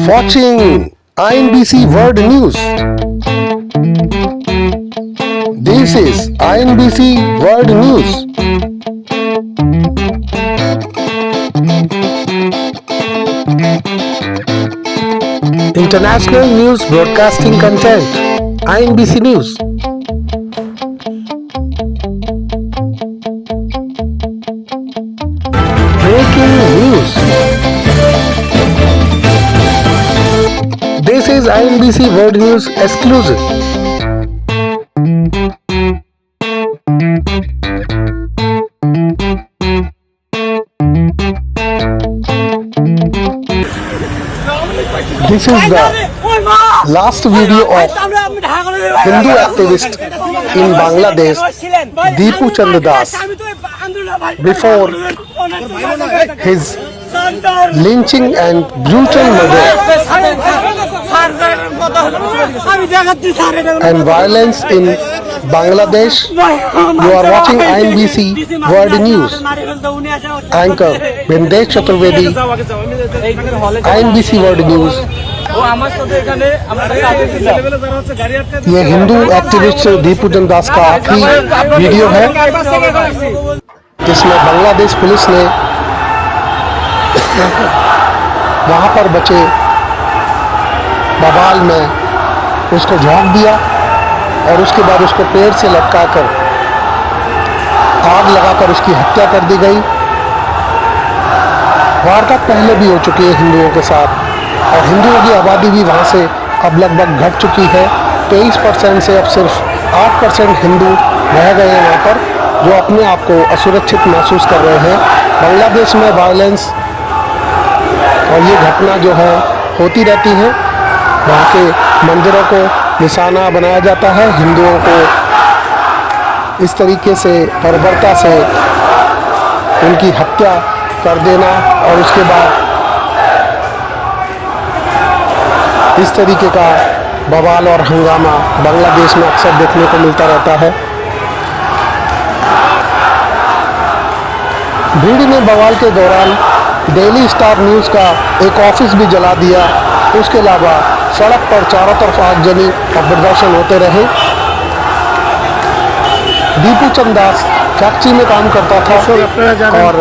watching INBC World News. This is INBC World News. International News Broadcasting Content. INBC News. Breaking news. This is INBC World News exclusive. This is the last video of Hindu activist in Bangladesh, Deepu Chand Das, before his lynching and brutal murder and violence in Bangladesh. You are watching INBC World News. Anchor Bindesh Chaturvedi, INBC World News. ये Hindu activist Deepu चंद दास का आखिरी video है जिसमें Bangladesh police ने वहां पर बचे बवाल में उसको झोंक दिया और उसके बाद उसको पेड़ से लटकाकर आग लगाकर उसकी हत्या कर दी गई। वारदात पहले भी हो चुकी है हिंदुओं के साथ और हिंदुओं की आबादी भी वहाँ से अब लगभग घट चुकी है। 23% से अब सिर्फ 8% हिंदू रह गए हैं वहाँ पर, जो अपने आप को असुरक्षित महसूस कर रहे हैं। बांग्लादेश में वायलेंस और ये घटना जो है होती रहती है। वहाँ के मंदिरों को निशाना बनाया जाता है, हिंदुओं को इस तरीके से बर्बरता से उनकी हत्या कर देना और उसके बाद इस तरीके का बवाल और हंगामा बांग्लादेश में अक्सर देखने को मिलता रहता है। भीड़ ने बवाल के दौरान डेली स्टार न्यूज़ का एक ऑफिस भी जला दिया। उसके अलावा सड़क पर चारों तरफ आगजनी और प्रदर्शन होते रहे। दीपू चंद दास फैक्ट्री में काम करता था और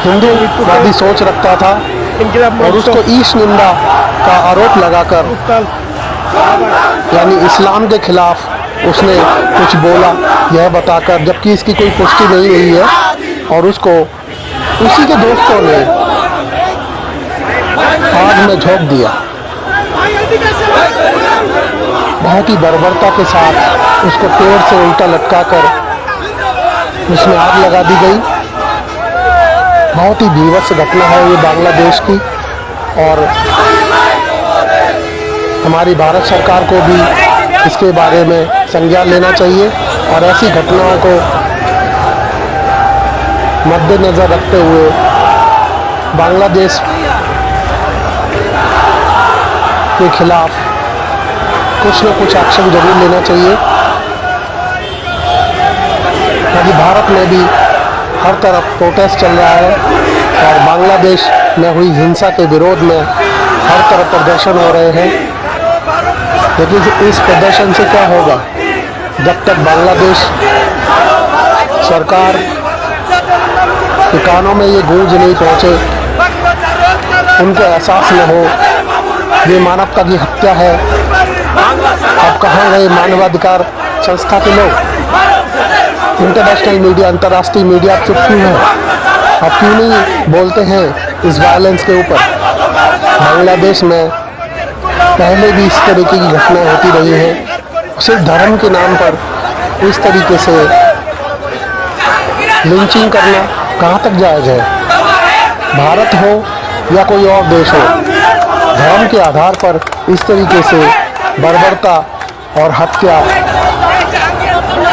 हिंदूवादी सोच रखता था और उसको ईश निंदा का आरोप लगाकर यानी इस्लाम के खिलाफ उसने कुछ बोला यह बताकर, जबकि इसकी कोई पुष्टि नहीं हुई है। और उसको उसी के दोस्तों ने आग में झोंक दिया। बहुत ही बर्बरता के साथ उसको पेड़ से उल्टा लटकाकर उसमें आग लगा दी गई। बहुत ही भीभत्स घटना है ये बांग्लादेश की और हमारी भारत सरकार को भी इसके बारे में संज्ञान लेना चाहिए और ऐसी घटनाओं को मद्देनज़र रखते हुए बांग्लादेश के खिलाफ कुछ न कुछ एक्शन जरूर लेना चाहिए। क्योंकि भारत में भी हर तरफ प्रोटेस्ट चल रहा है और बांग्लादेश में हुई हिंसा के विरोध में हर तरफ प्रदर्शन हो रहे हैं। लेकिन इस प्रदर्शन से क्या होगा जब तक बांग्लादेश सरकार के कानों में ये गूंज नहीं पहुँचे, उनको एहसास न हो ये मानवता की हत्या है। अब कहाँ गए मानवाधिकार संस्था के लोग? इंटरनेशनल मीडिया, अंतर्राष्ट्रीय मीडिया चुप क्यों है? अब क्यों नहीं बोलते हैं इस वायलेंस के ऊपर? बांग्लादेश में पहले भी इस तरीके की घटनाएं होती रही हैं। सिर्फ धर्म के नाम पर इस तरीके से लिंचिंग करना कहाँ तक जायज़ है? भारत हो या कोई और देश हो, धर्म के आधार पर इस तरीके से बर्बरता और हत्या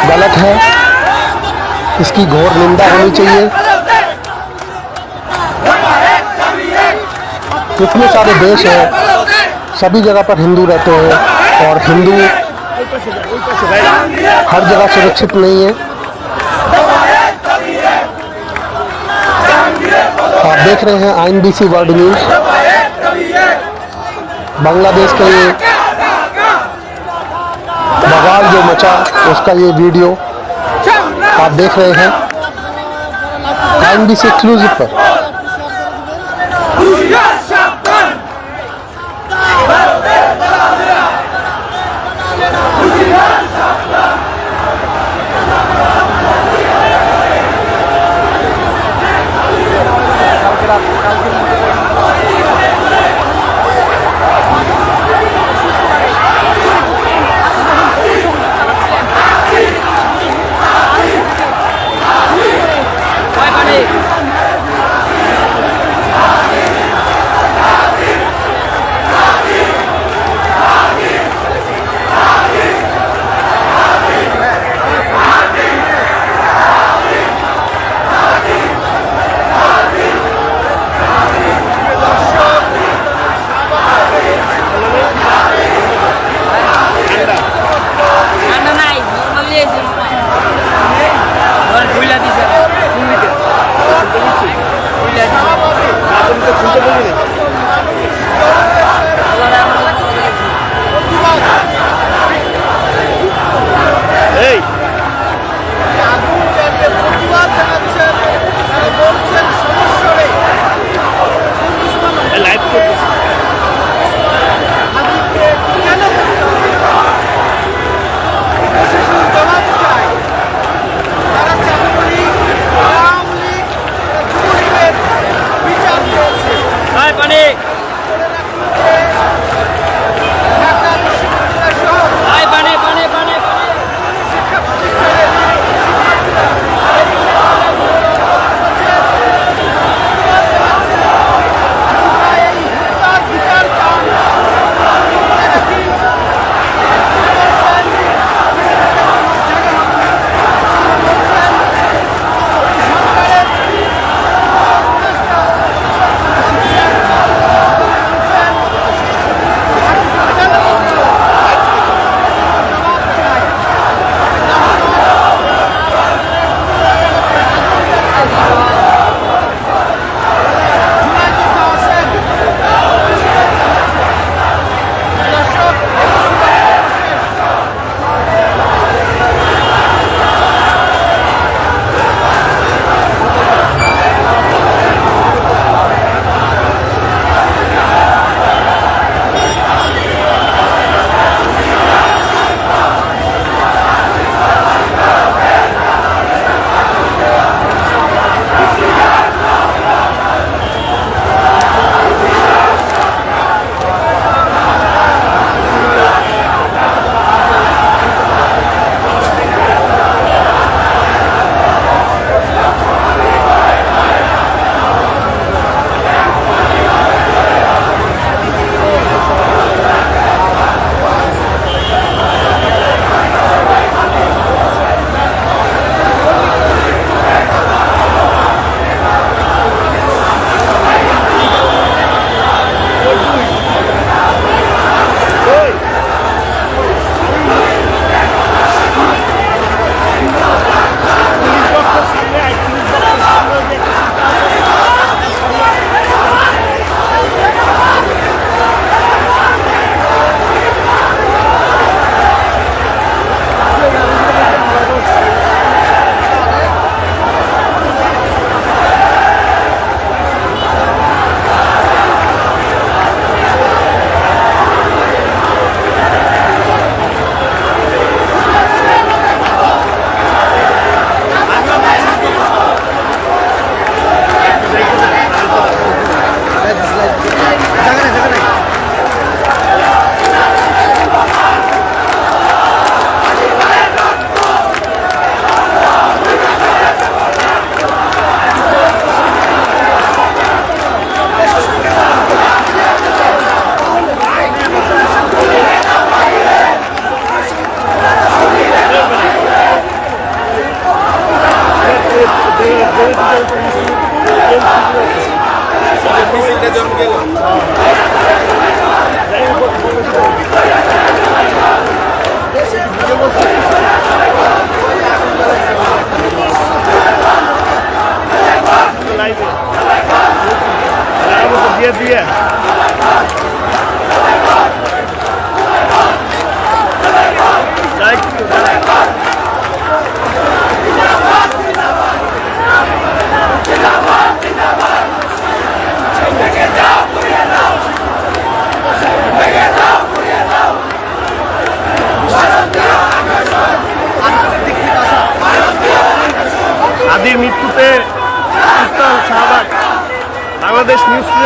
गलत है। इसकी घोर निंदा होनी चाहिए। इतने सारे देश हैं, सभी जगह पर हिंदू रहते हैं और हिंदू हर जगह सुरक्षित नहीं है। आप देख रहे हैं INBC वर्ल्ड न्यूज़। बांग्लादेश के ये बवाल जो मचा उसका ये वीडियो आप देख रहे हैं INBC एक्सक्लूसिव पर। দিয়ে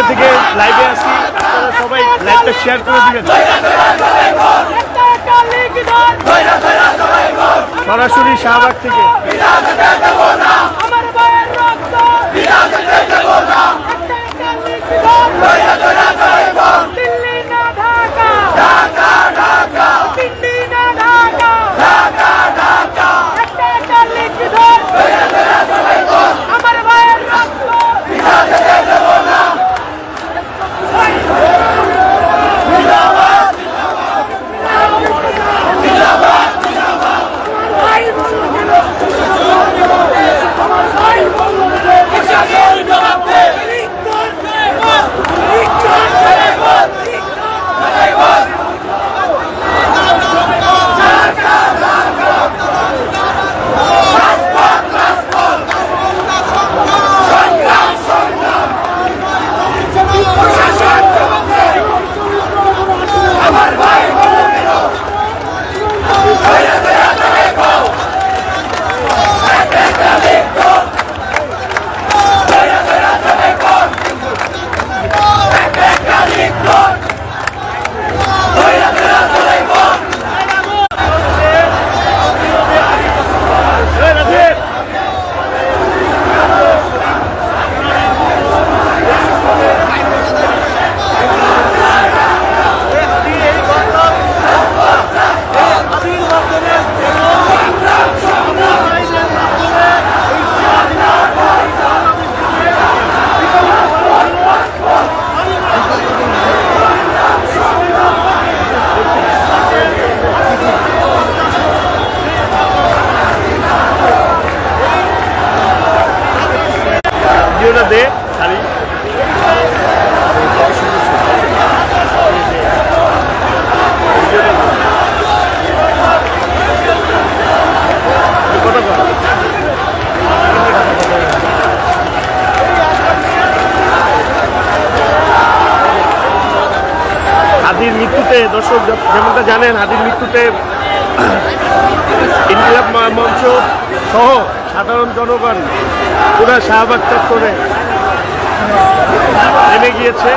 থেকে লাইভে আসি, আপনারা সবাই লাইভটা শেয়ার করে দিবেন। সরাসরি শাহবাগ থেকে দে খালি হাদির মৃত্যুতে দর্শক যেমনটা জানেন, হাদির মৃত্যুতে ইনকিলাব মঞ্চ সহ সাধারণ জনগণ পুরা শাহবাগ চত্বরে নেমে গিয়েছে।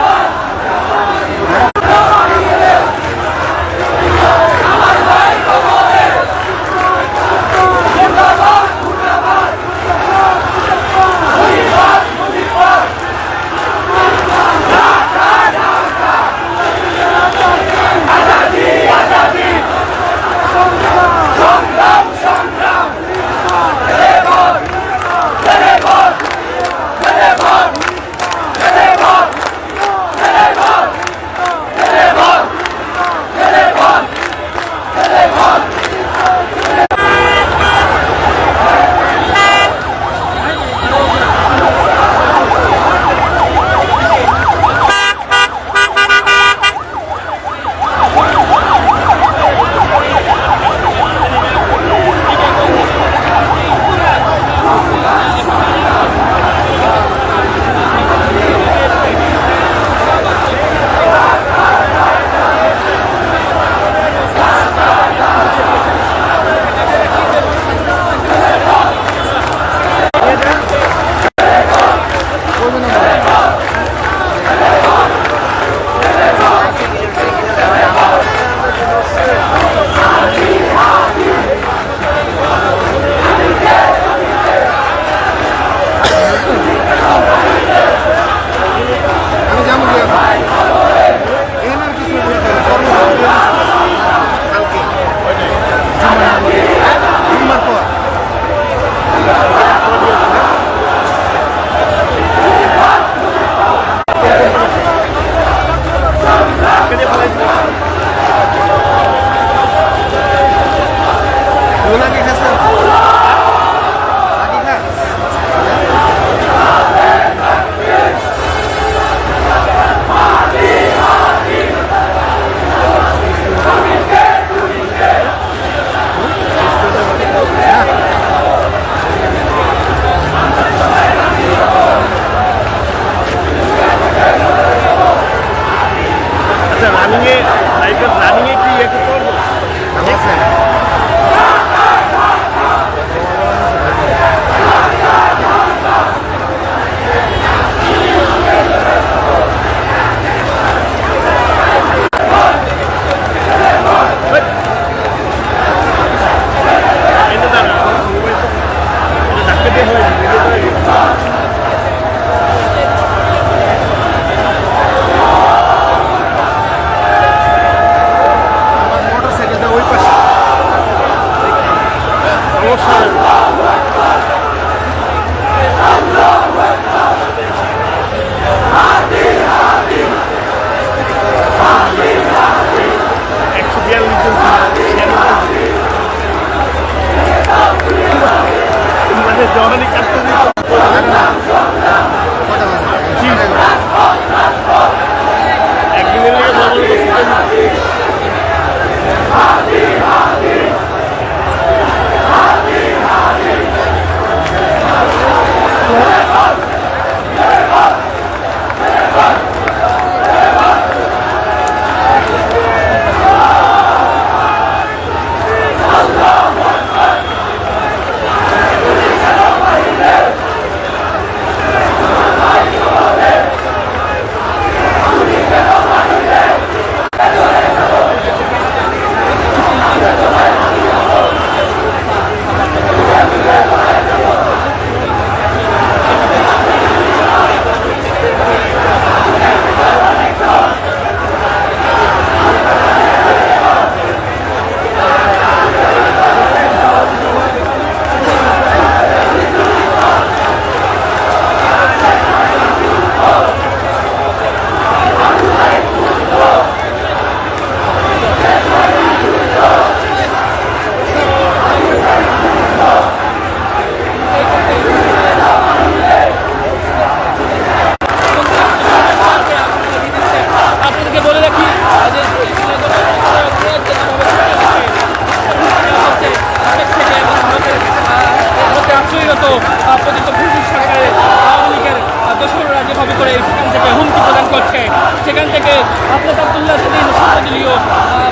করে সেখান থেকে হুমকি প্রদান করছে। সেখান থেকে হাফেজ আবদুল্লাহ সেদিন সর্বদলীয়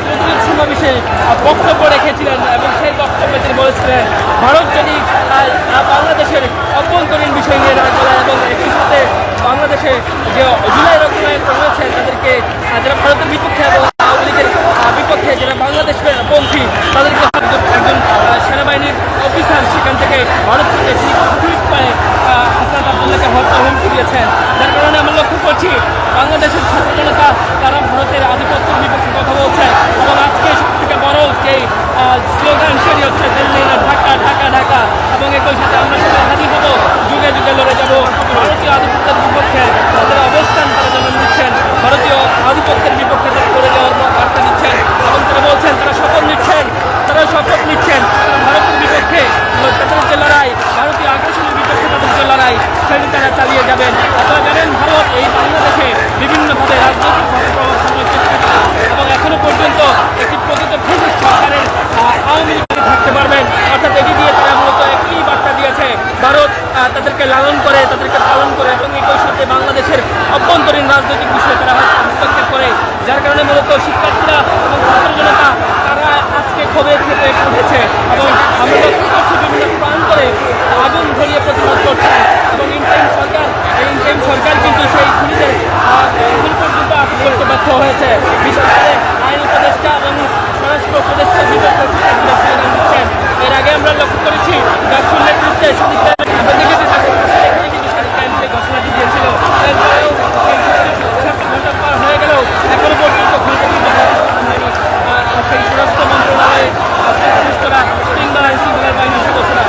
প্রতিনিধি সমাবেশে বক্তব্য রেখেছিলেন এবং সেই বক্তব্যে তিনি বলেছিলেন ভারত যদি বাংলাদেশের অভ্যন্তরীণ বিষয় নিয়ে না চলায় এবং একই সাথে বাংলাদেশে যে জুলাই রকমের রয়েছে তাদেরকে যারা ভারতের বিপক্ষে এবং আওয়ামী লীগের বিপক্ষে যারা বাংলাদেশ পন্থী তাদেরকে একজন সেনাবাহিনীর অফিসার সেখান থেকে ভারত থেকে ঠিক পায়ে হাসনাত আবদুল্লাহকে হত্যা হুমকি দিয়েছেন। যার কারণে আমরা লক্ষ্য করছি বাংলাদেশের ছাত্র জনতা তারা ভারতের আধিপত্যের বিপক্ষে কথা বলছে এবং আজকে সব থেকে বড় যেই স্লোগান সেটি হচ্ছে দিল্লি না ঢাকা, ঢাকা ঢাকা, এবং একই সাথে আমরা সবাই হাজির হবো, যুগে যুগে লড়ে যাব ভারতীয় আধিপত্যের বিপক্ষে। তাদের অবস্থান তারা জানান দিচ্ছেন, ভারতীয় আধিপত্যের বিপক্ষে তারা করে যাওয়ার বার্তা দিচ্ছেন এবং তারা বলছেন তারা শপথ নিচ্ছেন তারা ভারতের বিপক্ষে তাদের যে লড়াই, ভারতীয় আগ্রাসনের বিপক্ষে তাদের যে লড়াই সেটি তারা চালিয়ে যাবেন। আপনারা জানেন ভারত এই বাংলাদেশে বিভিন্নভাবে রাজনৈতিকভাবে প্রভাব ফেলার চেষ্টা করে এবং এখনো পর্যন্ত একটি প্রকৃত ফ্যাসিস্ট সরকারের আওয়ামী লীগ থাকতে পারবেন, অর্থাৎ এটি দিয়ে তারা মূলত একই বার্তা দিয়েছে ভারত তাদেরকে লালন করে, তাদেরকে পালন করে এবং একই সাথে বাংলাদেশের অভ্যন্তরীণ রাজনৈতিক বিষয়ে তারা হস্তক্ষেপ করে। যার কারণে মূলত শিক্ষার্থীরা এবং ছাত্র জনতা তারা আজকে ক্ষোভে খেতে উঠেছে এবং আমরা লক্ষ্য করছি বিভিন্ন প্রান্তরে আগুন ধরিয়ে প্রতিবাদ করছে এবং ইন্টারিম সরকার কিন্তু সেই খুনিদের এখন পর্যন্ত আটক করতে ব্যর্থ হয়েছে। বিশেষ করে আইন উপদেষ্টা এবং স্বরাষ্ট্র উপদেষ্টার বিপক্ষে স্লোগান দিচ্ছেন। এর আগে আমরা লক্ষ্য করেছি ডাক্তার নেতৃত্বে ঘোষণাটি দিয়েছিল, এরপরেও ঘন্টা পার হয়ে গেলেও এখনো পর্যন্ত সেই স্বরাষ্ট্র মন্ত্রণালয়ে সংশ্লিষ্টরা শৃঙ্খলার বাহিনীর সদস্যরা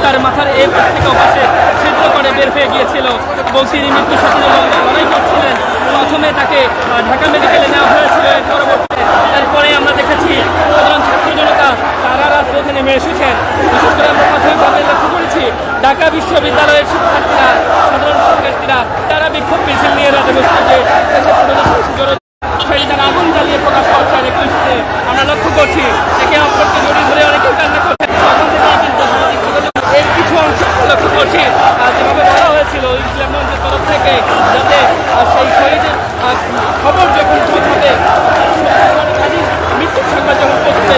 তার মাথার এই পাশ থেকে ওপাশে ছিদ্র করে বের হয়ে গিয়েছিল এবং তিনি মৃত্যুর সাথে লড়াই করছিলেন। প্রথমে তাকে ঢাকা মেডিকেলে নেওয়া হয়েছিল, এরপরে আমরা দেখেছি সাধারণ ছাত্র জনতা তারা রাজপথে নেমে এসেছেন। বিশেষ করে আমরা প্রাথমিকভাবে লক্ষ্য করেছি ঢাকা বিশ্ববিদ্যালয়ের শিক্ষার্থীরা, সাধারণ শিক্ষার্থীরা তারা বিক্ষোভ মিছিল নিয়ে রাজপথে তারা আগুন জ্বালিয়ে প্রকাশ করছেন। একই সাথে আমরা লক্ষ্য করছি একে অপরকে জড়িয়ে ধরে অনেকেই কান্না করছেন। এর কিছু অংশ লক্ষ্য করছি যেভাবে বলা হয়েছিল ইসলাম মঞ্চের তরফ থেকে যাতে সেই শহীদের খবর যখন পৌঁছাবে, মৃত্যুর সংখ্যা যখন পৌঁছবে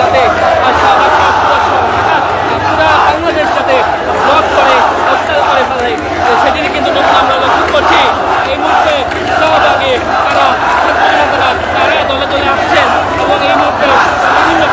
যাতে পুরা বাংলাদেশ যাতে ব্লক করে হত্যা করে ফেলে সেদিকে কিন্তু আমরা লক্ষ্য করছি। এই মুহূর্তে সহভাগে তারা দলে দলে আসছেন এবং এই মুহূর্তে বিভিন্ন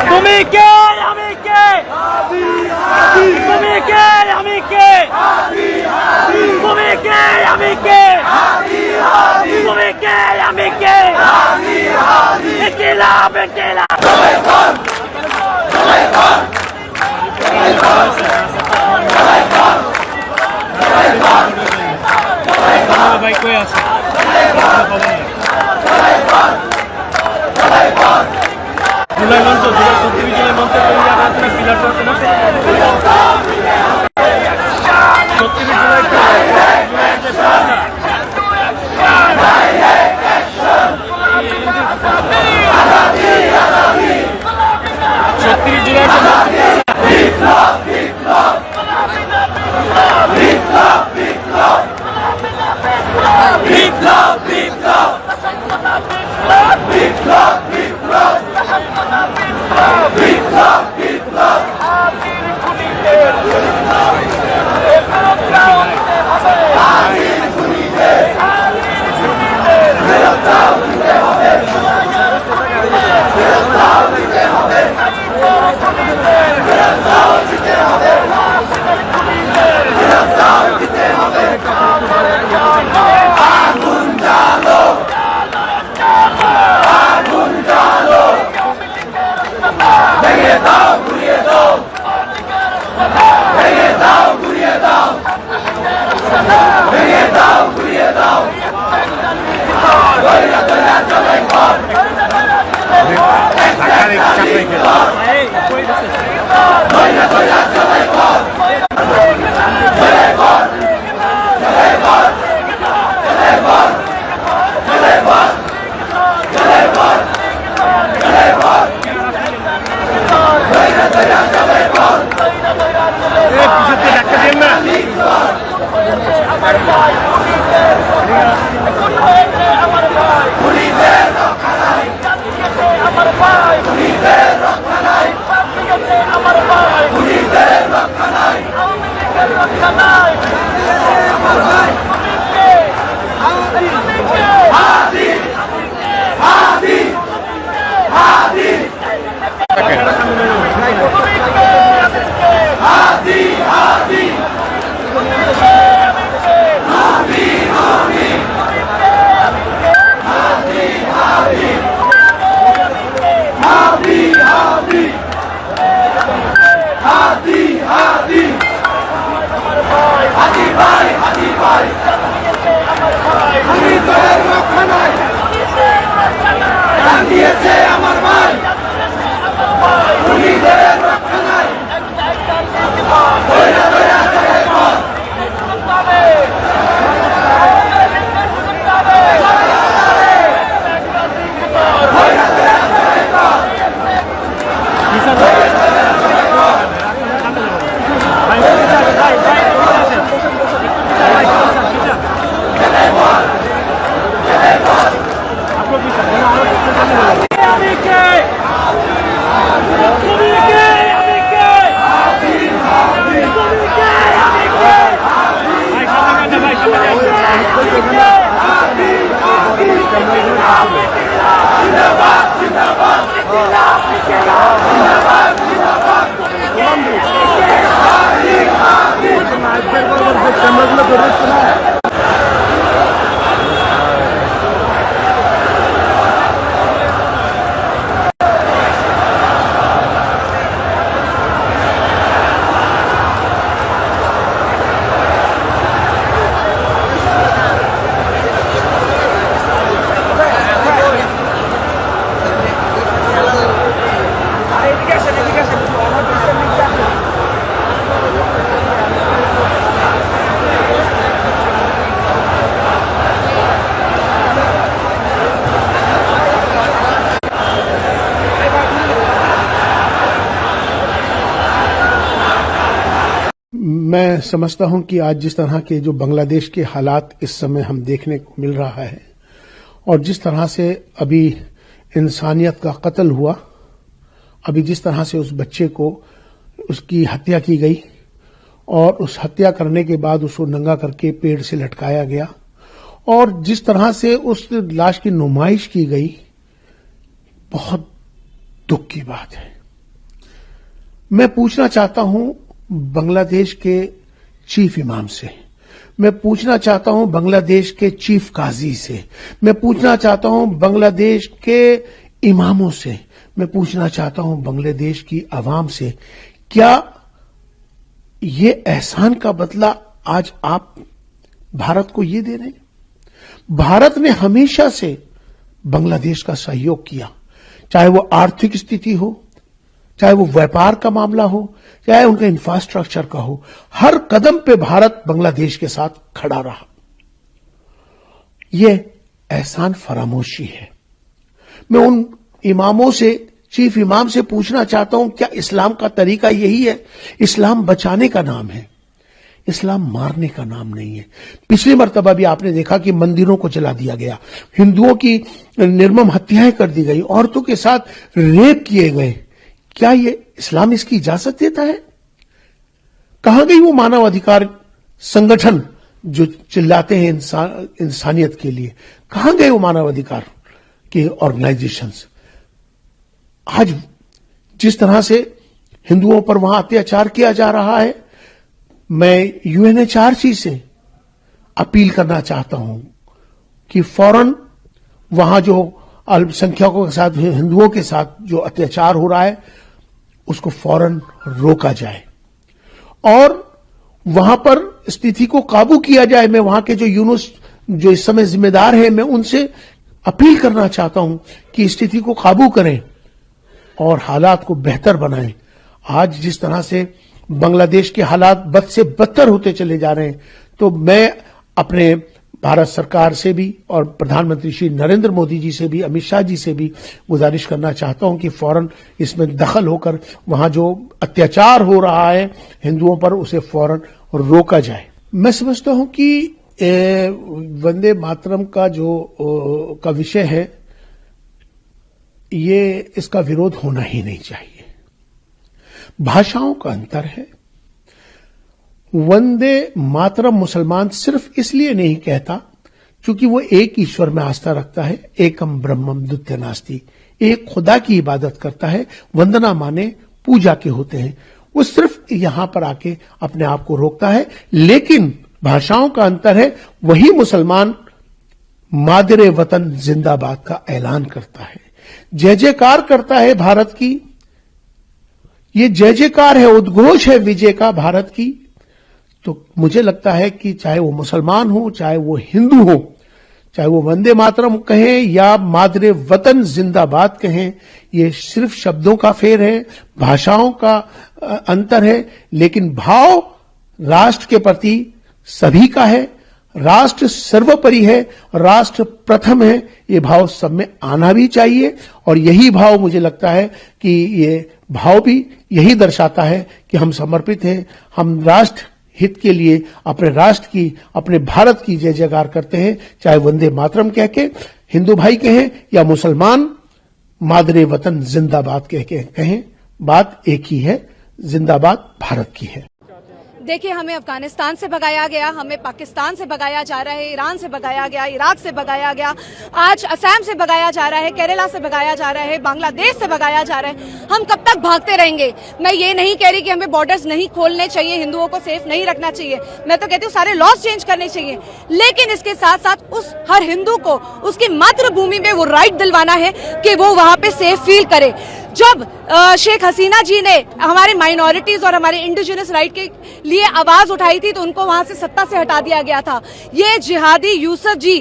তুমি কে আমি কে তুমি কে আমি কে তুমি কে আমি কে তুমি কে আমি কে ইনকিলাব ইনকিলাব ভাই কই আছে জুলাই মঞ্চ জুলাই 36 জুলাই মঞ্চ পিলার আছে না 36 मैं समझता हूं कि आज जिस तरह के जो बांग्लादेश के हालात इस समय हम देखने को मिल रहा है और जिस तरह से अभी इंसानियत का कत्ल हुआ अभी जिस तरह से उस बच्चे को उसकी हत्या की गई और उस हत्या करने के बाद उसको नंगा करके पेड़ से लटकाया गया और जिस तरह से उस लाश की नुमाइश की गई, बहुत दुख की बात है। मैं पूछना चाहता हूं बांग्लादेश के चीफ इमाम से, मैं पूछना चाहता हूं बांग्लादेश के चीफ काजी से, मैं पूछना चाहता हूं बांग्लादेश के इमामों से, मैं पूछना चाहता हूं बांग्लादेश की आवाम से, क्या ये एहसान का बदला आज आप भारत को ये दे रहे हैं? भारत ने हमेशा से बांग्लादेश का सहयोग किया, चाहे वो आर्थिक स्थिति हो, चाहे वो व्यापार का मामला हो, चाहे उनका इंफ्रास्ट्रक्चर का हो, हर कदम पे भारत बांग्लादेश के साथ खड़ा रहा। ये एहसान फरामोशी है। मैं उन इमामों से, चीफ इमाम से पूछना चाहता हूं, क्या इस्लाम का तरीका यही है? इस्लाम बचाने का नाम है, इस्लाम मारने का नाम नहीं है। पिछली मर्तबा भी आपने देखा कि मंदिरों को जला दिया गया, हिंदुओं की निर्मम हत्याएं कर दी गई, औरतों के साथ रेप किए गए। क्या ये इस्लाम इसकी इजाजत देता है? कहां गई वो मानवाधिकार संगठन जो चिल्लाते हैं इंसानियत के लिए? कहां गए वो मानवाधिकार के ऑर्गेनाइजेशंस? आज जिस तरह से हिंदुओं पर वहां अत्याचार किया जा रहा है, मैं यूएनएचआरसी से अपील करना चाहता हूं कि फौरन वहां जो अल्पसंख्यकों के साथ, हिंदुओं के साथ जो अत्याचार हो रहा है, उसको फौरन रोका जाए और वहां पर स्थिति को काबू किया जाए। मैं वहां के जो यूनुस जो इस समय जिम्मेदार हैं, मैं उनसे अपील करना चाहता हूं कि स्थिति को काबू करें और हालात को बेहतर बनाएं। आज जिस तरह से बांग्लादेश के हालात बद से बदतर होते चले जा रहे हैं, तो मैं अपने भारत सरकार से भी और प्रधानमंत्री श्री नरेंद्र मोदी जी से भी, अमित शाह जी से भी गुजारिश करना चाहता हूं कि फौरन इसमें दखल होकर वहां जो अत्याचार हो रहा है हिंदुओं पर, उसे फौरन रोका जाए। मैं समझता हूं कि वंदे मातरम का जो का विषय है, ये इसका विरोध होना ही नहीं चाहिए। भाषाओं का अंतर है। वंदे मातरम मुसलमान सिर्फ इसलिए नहीं कहता क्योंकि वो एक ईश्वर में आस्था रखता है, एकम ब्रह्मम द्वितीय नास्ति, एक खुदा की इबादत करता है। वंदना माने पूजा के होते हैं। वो सिर्फ यहां पर आके अपने आप को रोकता है, लेकिन भाषाओं का अंतर है। वही मुसलमान मादरे वतन जिंदाबाद का ऐलान करता है, जय जयकार करता है भारत की। ये जय जयकार है, उद्घोष है विजय का भारत की। तो मुझे लगता है कि चाहे वो मुसलमान हो, चाहे वो हिंदू हो, चाहे वो वंदे मातरम कहें या मादरे वतन जिंदाबाद कहें, ये सिर्फ शब्दों का फेर है, भाषाओं का अंतर है, लेकिन भाव राष्ट्र के प्रति सभी का है। राष्ट्र सर्वोपरि है, राष्ट्र प्रथम है, ये भाव सब में आना भी चाहिए। और यही भाव मुझे लगता है कि ये भाव भी यही दर्शाता है कि हम समर्पित हैं, हम राष्ट्र हित के लिए अपने राष्ट्र की, अपने भारत की जय जयकार करते हैं। चाहे वंदे मातरम कह के हिंदू भाई कहें या मुसलमान मादरे वतन जिंदाबाद कह के कहें, बात एक ही है, जिंदाबाद भारत की है। देखिए, हमें अफगानिस्तान से भगाया गया, हमें पाकिस्तान से भगाया जा रहा है, ईरान से भगाया गया, इराक से भगाया गया, आज असम से भगाया जा रहा है, केरला से भगाया जा रहा है, बांग्लादेश से भगाया जा रहा है। हम कब तक भागते रहेंगे? मैं ये नहीं कह रही कि हमें बॉर्डर्स नहीं खोलने चाहिए, हिंदुओं को सेफ नहीं रखना चाहिए। मैं तो कहती हूँ सारे लॉज चेंज करने चाहिए, लेकिन इसके साथ साथ उस हर हिंदू को उसकी मातृभूमि में वो राइट दिलवाना है कि वो वहां पे सेफ फील करे। जब शेख हसीना जी ने हमारे माइनॉरिटीज और हमारे इंडिजिनस राइट के लिए आवाज उठाई थी, तो उनको वहां से सत्ता से हटा दिया गया था। ये जिहादी यूसुफ जी,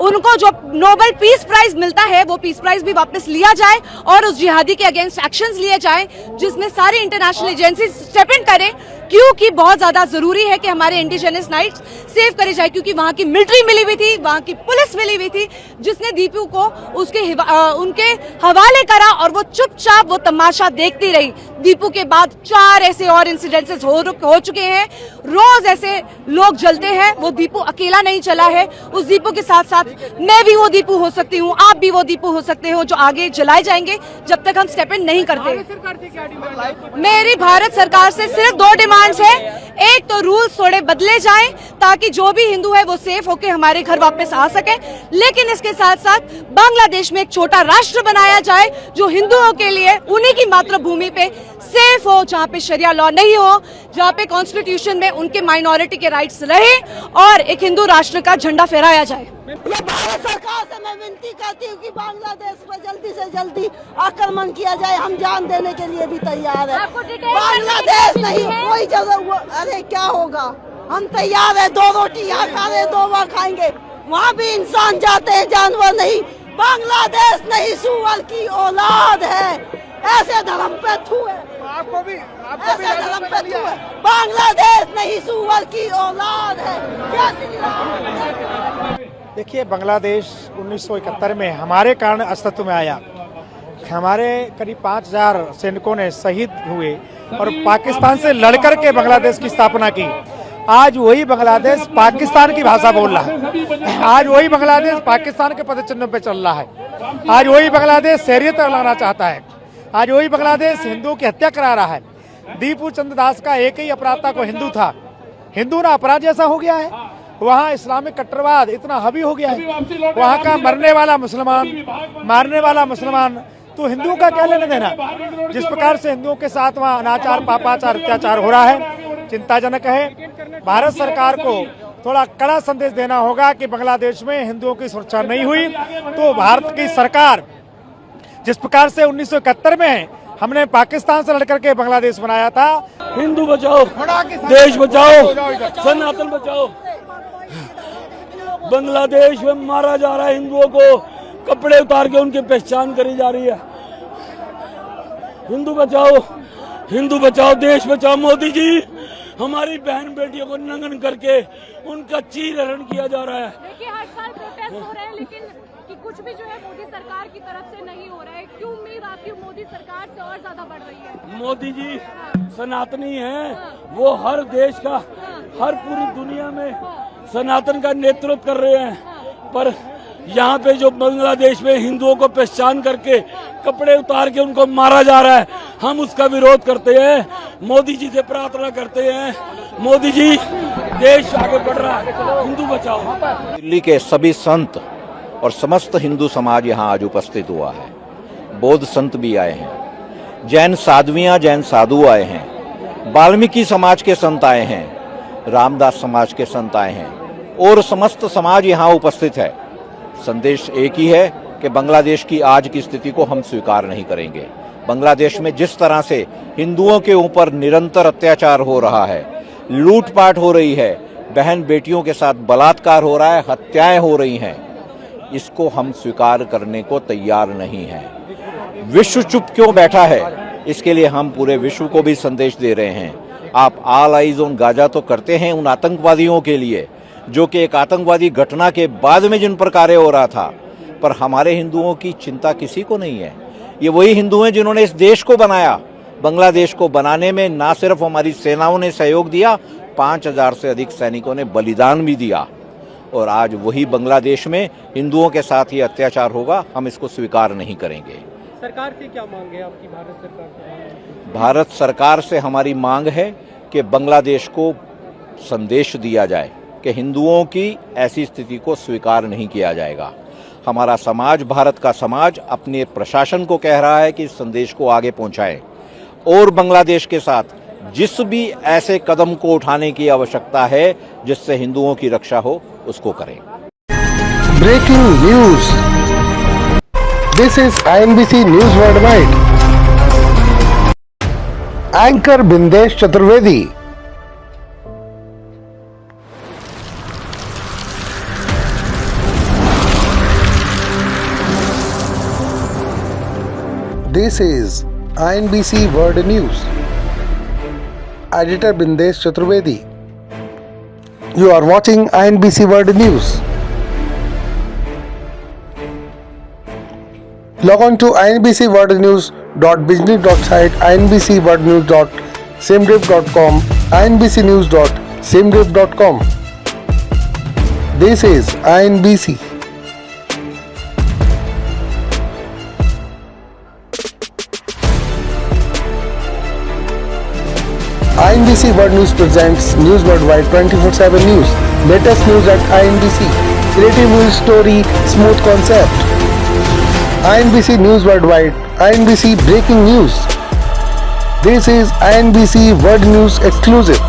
उनको जो नोबेल पीस प्राइज मिलता है, वो पीस प्राइज भी वापस लिया जाए और उस जिहादी के अगेंस्ट एक्शंस लिए जाए, जिसमें सारी इंटरनेशनल एजेंसी स्टेप इन करें क्योंकि बहुत ज्यादा जरूरी है कि हमारे इंडिजिनस राइट्स सेव करे जाए, क्योंकि वहां की मिलिट्री मिली हुई थी, वहां की पुलिस मिली हुई थी, जिसने दीपू को उनके हवाले करा और वो चुपचाप वो तमाशा देखती रही। दीपू के बाद 4 ऐसे और इंसिडेंसेस हो चुके हैं, रोज ऐसे लोग जलते हैं। वो दीपू अकेला नहीं चला है, उस दीपू के साथ साथ मैं भी वो दीपू हो सकती हूँ, आप भी वो दीपू हो सकते हो, जो आगे जलाए जाएंगे जब तक हम स्टेप इन नहीं करते। मेरी भारत सरकार से सिर्फ 2 डिमांड्स है। एक तो रूल्स थोड़े बदले जाएं ताकि जो भी हिंदू है वो सेफ होकर हमारे घर वापस आ सके, लेकिन इसके साथ साथ बांग्लादेश में एक छोटा राष्ट्र बनाया जाए जो हिंदुओं के लिए उन्हीं की मातृभूमि पे सेफ हो, जहाँ पे शरिया लॉ नहीं हो, जहाँ पे कॉन्स्टिट्यूशन में उनके माइनॉरिटी के राइट्स रहे और एक हिंदू राष्ट्र का झंडा फहराया जाए। ये भारत सरकार से मैं विनती करती हूँ कि बांग्लादेश पर जल्दी से जल्दी आक्रमण किया जाए। हम जान देने के लिए भी तैयार है। बांग्लादेश नहीं, कोई जगह, अरे क्या होगा, हम तैयार है। 2 रोटी यहाँ खा रहे, 2 वहाँ खाएंगे। वहाँ भी इंसान जाते हैं, जानवर नहीं। बांग्लादेश नहीं, सुअर की औलाद है। ऐसे धर्म पे थू है, ऐसे धर्म पे थू है। बांग्लादेश नहीं, सुअर की औलाद है। जय श्री राम। देखिए, बांग्लादेश 1971 में हमारे कारण अस्तित्व में आया। हमारे करीब 5000 सैनिकों ने शहीद हुए और पाकिस्तान से लड़कर के बांग्लादेश की स्थापना की। आज वही बांग्लादेश पाकिस्तान की भाषा बोल रहा है। आज वही बांग्लादेश पाकिस्तान के पदचिन्ह पे चल रहा है। आज वही बांग्लादेश शहरियत लाना चाहता है। आज वही बांग्लादेश हिंदुओं की हत्या करा रहा है। दीपू चंद्र दास का एक ही अपराध था, को हिंदू था। हिंदू ना अपराध जैसा हो गया है। वहाँ इस्लामिक कट्टरवाद इतना हावी हो गया है। वहाँ का मरने वाला मुसलमान, मारने वाला मुसलमान, तो हिंदुओं का क्या लेना देना। जिस प्रकार से हिंदुओं के साथ वहाँ अनाचार, पापाचार, अत्याचार हो रहा है, चिंताजनक है। भारत सरकार को थोड़ा कड़ा संदेश देना होगा कि बांग्लादेश में हिंदुओं की सुरक्षा नहीं हुई तो भारत की सरकार जिस प्रकार से 1971 में हमने पाकिस्तान से लड़कर के बांग्लादेश बनाया था। हिंदू बचाओ, देश बचाओ, सनातन बचाओ। बांग्लादेश में मारा जा रहा है हिंदुओं को, कपड़े उतार के उनकी पहचान करी जा रही है। हिंदू बचाओ, हिंदू बचाओ, देश बचाओ। मोदी जी, हमारी बहन बेटियों को नंगन करके उनका चीरहरण किया जा रहा है। देखिए, हर साल प्रोटेस्ट हो रहे हैं, लेकिन कि कुछ भी जो है मोदी सरकार की तरफ से नहीं हो रहा है। क्यों उम्मीद आपकी मोदी सरकार से और ज्यादा बढ़ रही है? मोदी जी सनातनी हैं, वो हर देश का, हर पूरी दुनिया में सनातन का नेतृत्व कर रहे हैं। पर यहाँ पे जो बांग्लादेश में हिंदुओं को पहचान करके कपड़े उतार के उनको मारा जा रहा है, हम उसका विरोध करते हैं। मोदी जी से प्रार्थना करते हैं, मोदी जी, देश आगे बढ़ रहा है, हिंदू बचाओ। दिल्ली के सभी संत और समस्त हिंदू समाज यहाँ आज उपस्थित हुआ है। बौद्ध संत भी आए हैं, जैन साध्वियां, जैन साधु आए हैं, वाल्मीकि समाज के संत आए हैं, रामदास समाज के संत आए हैं और समस्त समाज यहाँ उपस्थित है। संदेश एक ही है कि बांग्लादेश की आज की स्थिति को हम स्वीकार नहीं करेंगे। बांग्लादेश में जिस तरह से हिंदुओं के ऊपर निरंतर अत्याचार हो रहा है, लूटपाट हो रही है, बहन बेटियों के साथ बलात्कार हो रहा है, हत्याएं हो रही हैं, इसको हम स्वीकार करने को तैयार नहीं हैं। विश्व चुप क्यों बैठा है, इसके लिए हम पूरे विश्व को भी संदेश दे रहे हैं। आप ऑल आइज ऑन गाजा तो करते हैं उन आतंकवादियों के लिए जो कि एक आतंकवादी घटना के बाद में जिन पर कार्य हो रहा था, पर हमारे हिंदुओं की चिंता किसी को नहीं है। ये वही हिंदू हैं जिन्होंने इस देश को बनाया। बांग्लादेश को बनाने में ना सिर्फ हमारी सेनाओं ने सहयोग दिया, 5000 से अधिक सैनिकों ने बलिदान भी दिया। और आज वही बांग्लादेश में हिंदुओं के साथ ये अत्याचार होगा, हम इसको स्वीकार नहीं करेंगे। सरकार से क्या मांग है आपकी? भारत सरकार से? भारत सरकार से हमारी मांग है कि बांग्लादेश को संदेश दिया जाए कि हिंदुओं की ऐसी स्थिति को स्वीकार नहीं किया जाएगा। हमारा समाज, भारत का समाज अपने प्रशासन को कह रहा है कि इस संदेश को आगे पहुंचाएं और बांग्लादेश के साथ जिस भी ऐसे कदम को उठाने की आवश्यकता है जिससे हिंदुओं की रक्षा हो, उसको करें। Breaking news, this is INBC news worldwide. Anchor Bindesh Chaturvedi. This is INBC World News. editor Bindesh Chaturvedi. You are watching INBC World News. Log on to inbcworldnews.bijni.site, inbcworldnews.simrip.com, inbcnews.simrip.com. This is INBC. INBC World News presents News Worldwide 24/7 News. Latest news at INBC. Creative news story, smooth concept. INBC News Worldwide. INBC Breaking News. This is INBC World News exclusive.